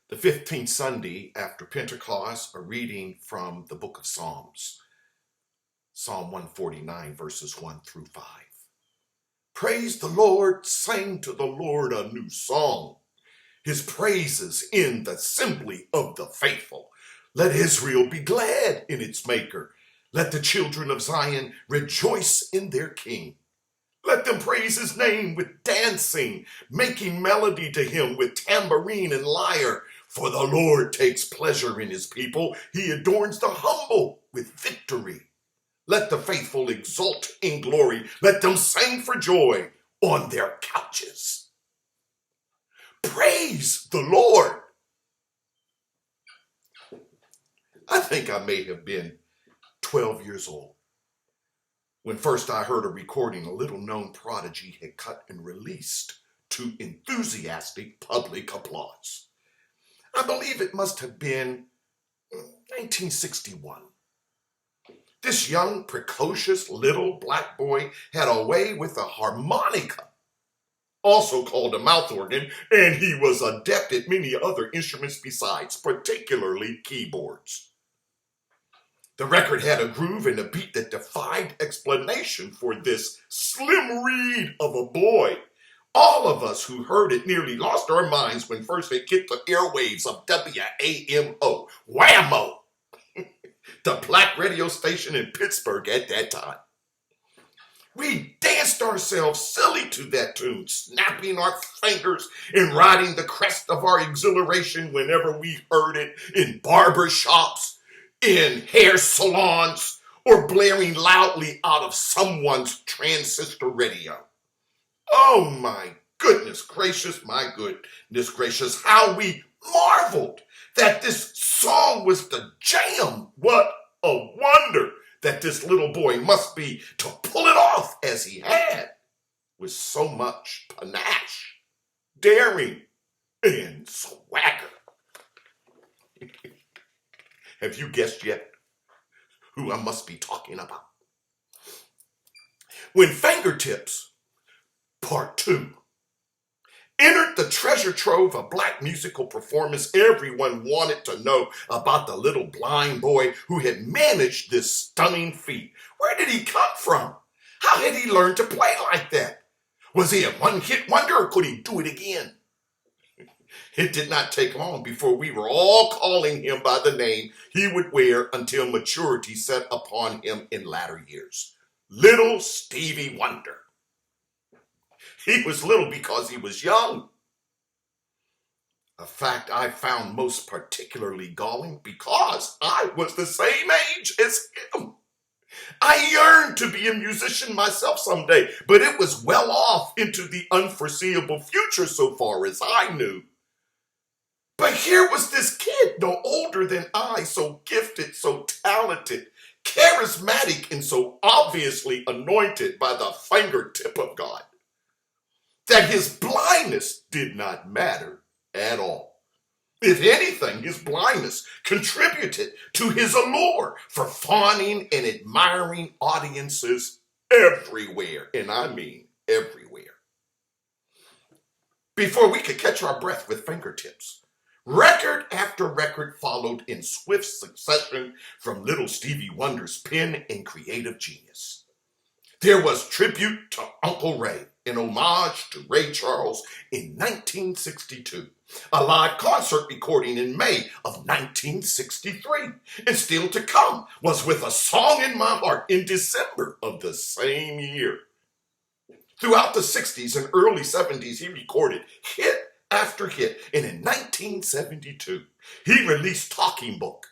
The 15th Sunday after Pentecost, a reading from the book of Psalms, Psalm 149, verses 1 through 5. Praise the Lord, sing to the Lord a new song. His praises in the assembly of the faithful. Let Israel be glad in its maker. Let the children of Zion rejoice in their king. Let them praise his name with dancing, making melody to him with tambourine and lyre. For the Lord takes pleasure in his people. He adorns the humble with victory. Let the faithful exult in glory. Let them sing for joy on their couches. Praise the Lord. I think I may have been 12 years old when first I heard a recording a little-known prodigy had cut and released to enthusiastic public applause. I believe it must have been 1961. This young, precocious little black boy had a way with a harmonica, also called a mouth organ, and he was adept at many other instruments besides, particularly keyboards. The record had a groove and a beat that defied explanation for this slim reed of a boy. All of us who heard it nearly lost our minds when first it hit the airwaves of WAMO, Whammo, the black radio station in Pittsburgh at that time. We danced ourselves silly to that tune, snapping our fingers and riding the crest of our exhilaration whenever we heard it in barber shops, in hair salons, or blaring loudly out of someone's transistor radio. Oh my goodness gracious, how we marveled that this song was the jam. What a wonder that this little boy must be to pull it off as he had, with so much panache, daring, and swagger. Have you guessed yet who I must be talking about? When Fingertips, Part 2, entered the treasure trove of black musical performance, everyone wanted to know about the little blind boy who had managed this stunning feat. Where did he come from? How had he learned to play like that? Was he a one-hit wonder, or could he do it again? It did not take long before we were all calling him by the name he would wear until maturity set upon him in latter years. Little Stevie Wonder. He was little because he was young. A fact I found most particularly galling because I was the same age as him. I yearned to be a musician myself someday, but it was well off into the unforeseeable future so far as I knew. But here was this kid, no older than I, so gifted, so talented, charismatic, and so obviously anointed by the fingertip of God, that his blindness did not matter at all. If anything, his blindness contributed to his allure for fawning and admiring audiences everywhere, and I mean everywhere. Before we could catch our breath with Fingertips, record after record followed in swift succession from Little Stevie Wonder's pen and creative genius. There was tribute to Uncle Ray, an homage to Ray Charles in 1962, a live concert recording in May of 1963, and still to come was With a Song in My Heart in December of the same year. Throughout the 60s and early 70s, he recorded hit after hit, and in 1972, he released Talking Book,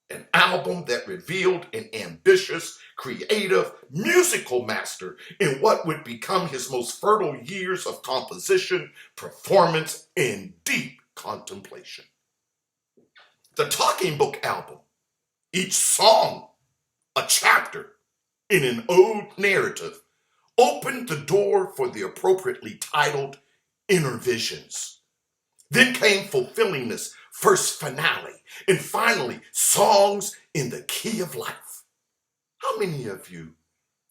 an album that revealed an ambitious, creative, musical master in what would become his most fertile years of composition, performance, and deep contemplation. The Talking Book album, each song a chapter in an ode narrative, opened the door for the appropriately titled Inner Visions. Then came Fulfillingness, first finale, and finally, Songs in the Key of Life. How many of you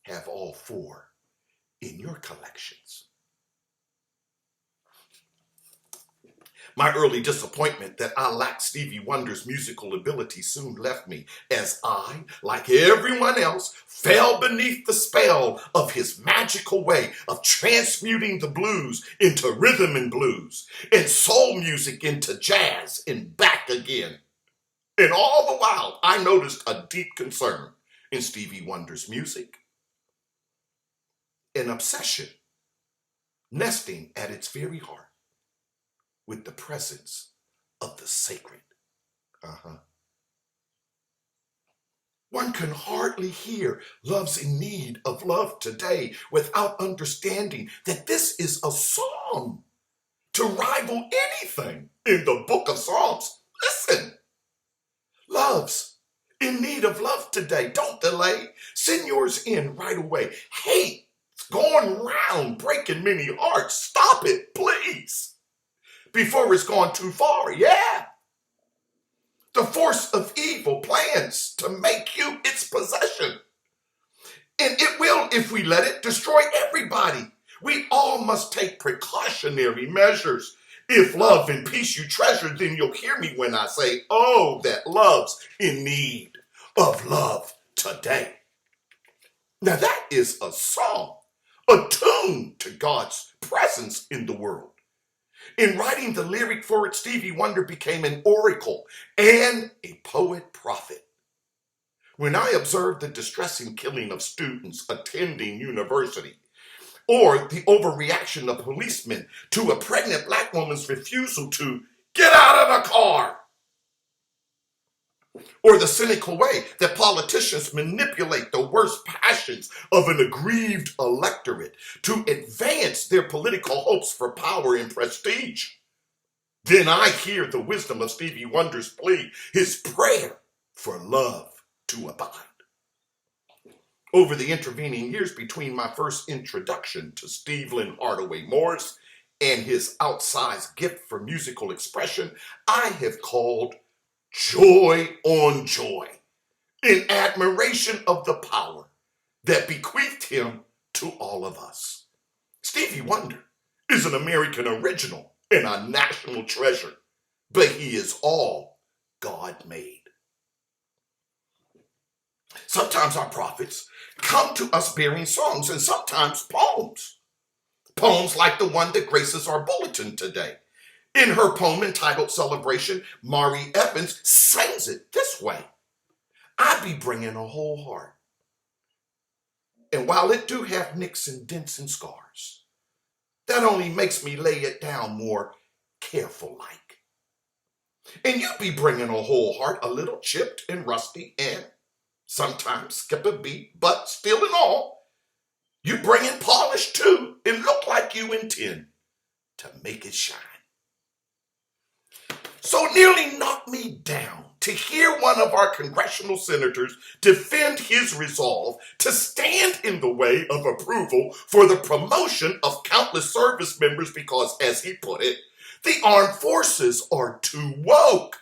have all four in your collections? My early disappointment that I lacked Stevie Wonder's musical ability soon left me as I, like everyone else, fell beneath the spell of his magical way of transmuting the blues into rhythm and blues and soul music into jazz and back again. And all the while, I noticed a deep concern in Stevie Wonder's music, an obsession nesting at its very heart with the presence of the sacred. One can hardly hear Love's in Need of Love Today without understanding that this is a psalm to rival anything in the book of Psalms. Listen, Love's in need of love today. Don't delay. Send yours in right away. Hate going round breaking many hearts. Stop it, please, before it's gone too far. Yeah. The force of evil plans to make you its possession. And it will, if we let it, destroy everybody. We all must take precautionary measures. If love and peace you treasure, then you'll hear me when I say, oh, that love's in need of love today. Now that is a song attuned to God's presence in the world. In writing the lyric for it, Stevie Wonder became an oracle and a poet-prophet. When I observed the distressing killing of students attending university, or the overreaction of policemen to a pregnant black woman's refusal to get out of the car, or the cynical way that politicians manipulate the worst passions of an aggrieved electorate to advance their political hopes for power and prestige, then I hear the wisdom of Stevie Wonder's plea, his prayer for love to abide. Over the intervening years between my first introduction to Stevland Hardaway Morris and his outsized gift for musical expression, I have called joy on joy in admiration of the power that bequeathed him to all of us. Stevie Wonder is an American original and a national treasure, but he is all God made. Sometimes our prophets come to us bearing songs and sometimes poems. Poems like the one that graces our bulletin today. In her poem entitled Celebration, Mari Evans sings it this way. I be bringing a whole heart. And while it do have nicks and dents and scars, that only makes me lay it down more careful like. And you be bringing a whole heart, a little chipped and rusty and sometimes skip a beat, but still in all, you bring in polish too and look like you intend to make it shine. So nearly knocked me down to hear one of our congressional senators defend his resolve to stand in the way of approval for the promotion of countless service members because, as he put it, the armed forces are too woke.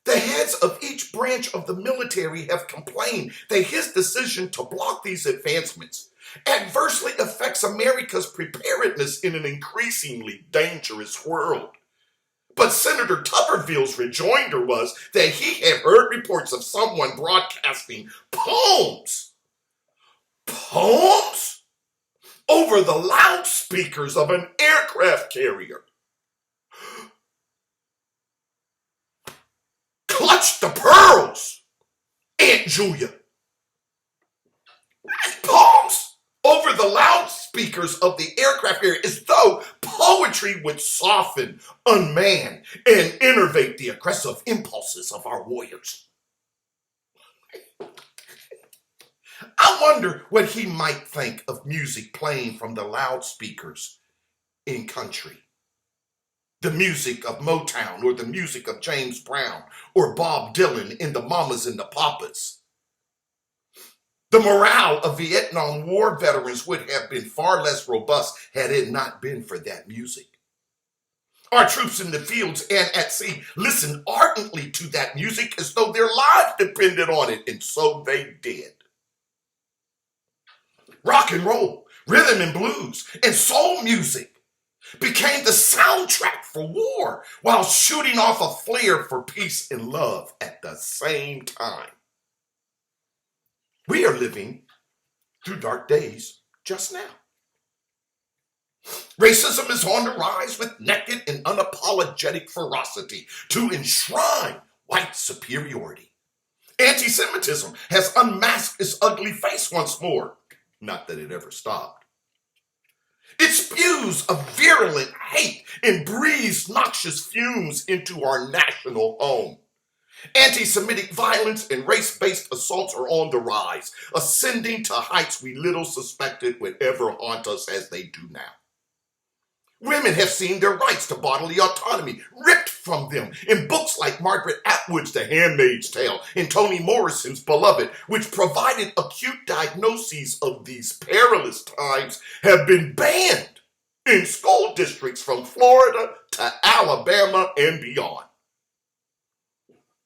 The heads of each branch of the military have complained that his decision to block these advancements adversely affects America's preparedness in an increasingly dangerous world. But Senator Tuberville's rejoinder was that he had heard reports of someone broadcasting poems over the loudspeakers of an aircraft carrier. Clutch the pearls, Aunt Julia. Poems over the loudspeakers of the aircraft carrier as though poetry would soften, unman, and innervate the aggressive impulses of our warriors. I wonder what he might think of music playing from the loudspeakers in country. The music of Motown or the music of James Brown or Bob Dylan in the Mamas and the Papas. The morale of Vietnam War veterans would have been far less robust had it not been for that music. Our troops in the fields and at sea listened ardently to that music as though their lives depended on it, and so they did. Rock and roll Rhythm and blues and soul music became the soundtrack for war while shooting off a flare for peace and love at the same time. We are living through dark days just now. Racism is on the rise with naked and unapologetic ferocity to enshrine white superiority. Anti-Semitism has unmasked its ugly face once more. Not that it ever stopped. It spews a virulent hate and breathes noxious fumes into our national home. Anti-Semitic violence and race-based assaults are on the rise, ascending to heights we little suspected would ever haunt us as they do now. Women have seen their rights to bodily autonomy ripped from them in books like Margaret Atwood's The Handmaid's Tale and Toni Morrison's Beloved, which provided acute diagnoses of these perilous times, have been banned in school districts from Florida to Alabama and beyond.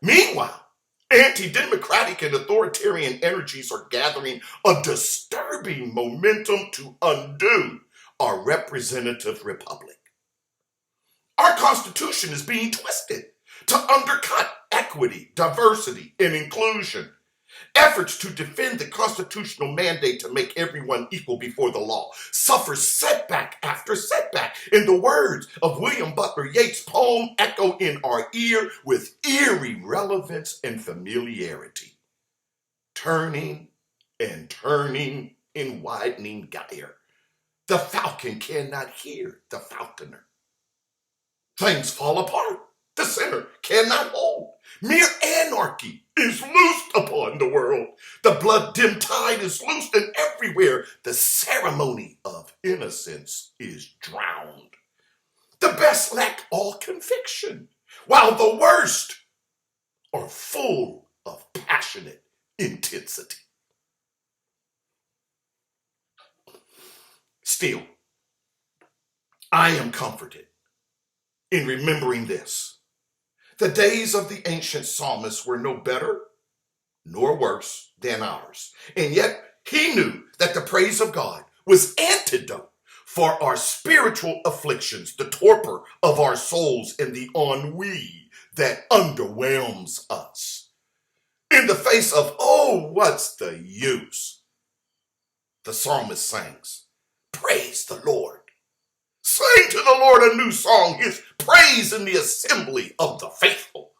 Meanwhile, anti-democratic and authoritarian energies are gathering a disturbing momentum to undo our representative republic. Our Constitution is being twisted to undercut equity, diversity, and inclusion. Efforts to defend the constitutional mandate to make everyone equal before the law suffer setback after setback. In the words of William Butler Yeats' poem, echo in our ear with eerie relevance and familiarity. Turning and turning in widening gyre, the falcon cannot hear the falconer. Things fall apart. The center cannot hold. Mere anarchy is loosed upon the world. The blood-dimmed tide is loosed, and everywhere the ceremony of innocence is drowned. The best lack all conviction, while the worst are full of passionate intensity. Still, I am comforted in remembering this. The days of the ancient psalmists were no better nor worse than ours. And yet he knew that the praise of God was antidote for our spiritual afflictions, the torpor of our souls, and the ennui that underwhelms us. In the face of, oh, what's the use? The psalmist sings, praise the Lord. Sing to the Lord a new song, his praise in the assembly of the faithful.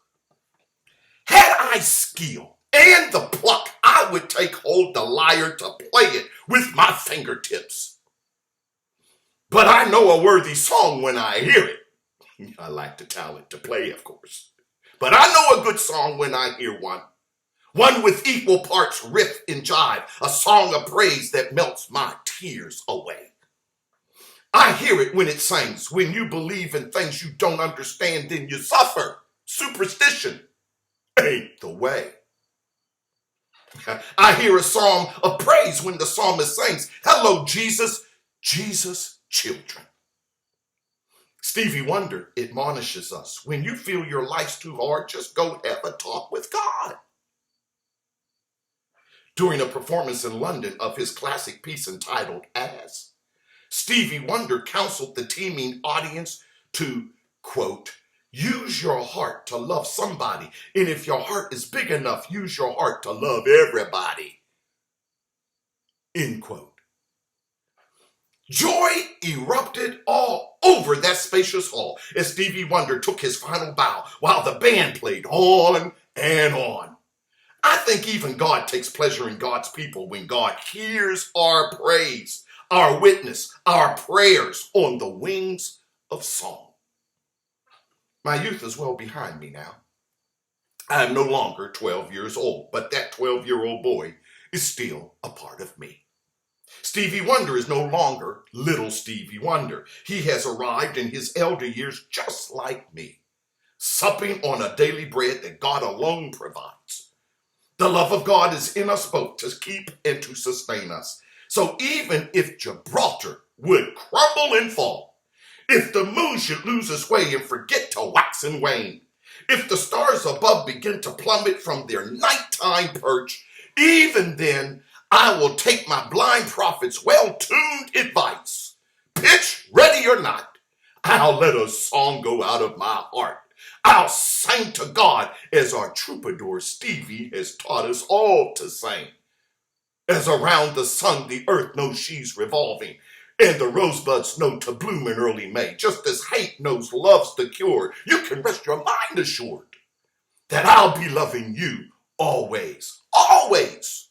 Had I skill and the pluck, I would take hold the lyre to play it with my fingertips. But I know a worthy song when I hear it. I lack the talent to play, of course. But I know a good song when I hear one. One with equal parts riff and jive, a song of praise that melts my tears away. I hear it when it sings. When you believe in things you don't understand, then you suffer. Superstition ain't the way. I hear a song of praise when the psalmist sings, hello, Jesus, Jesus, children. Stevie Wonder admonishes us, when you feel your life's too hard, just go have a talk with God. During a performance in London of his classic piece entitled As, Stevie Wonder counseled the teeming audience to, quote, use your heart to love somebody, and if your heart is big enough, use your heart to love everybody, end quote. Joy erupted all over that spacious hall as Stevie Wonder took his final bow while the band played on and on. I think even God takes pleasure in God's people when God hears our praise, our witness, our prayers on the wings of song. My youth is well behind me now. I am no longer 12 years old, but that 12-year-old boy is still a part of me. Stevie Wonder is no longer Little Stevie Wonder. He has arrived in his elder years just like me, supping on a daily bread that God alone provides. The love of God is in us both to keep and to sustain us. So even if Gibraltar would crumble and fall, if the moon should lose its way and forget to wax and wane, if the stars above begin to plummet from their nighttime perch, even then I will take my blind prophet's well-tuned advice. Pitch, ready or not, I'll let a song go out of my heart. I'll sing to God as our troubadour Stevie has taught us all to sing. As around the sun the earth knows she's revolving, and the rosebuds know to bloom in early May, just as hate knows love's the cure, you can rest your mind assured that I'll be loving you always, always,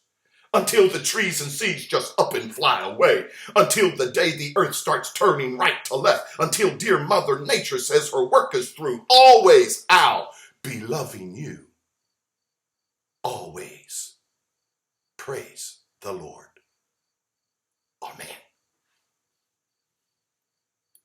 until the trees and seeds just up and fly away, until the day the earth starts turning right to left, until dear Mother Nature says her work is through. Always I'll be loving you. Always. Praise the Lord. Amen.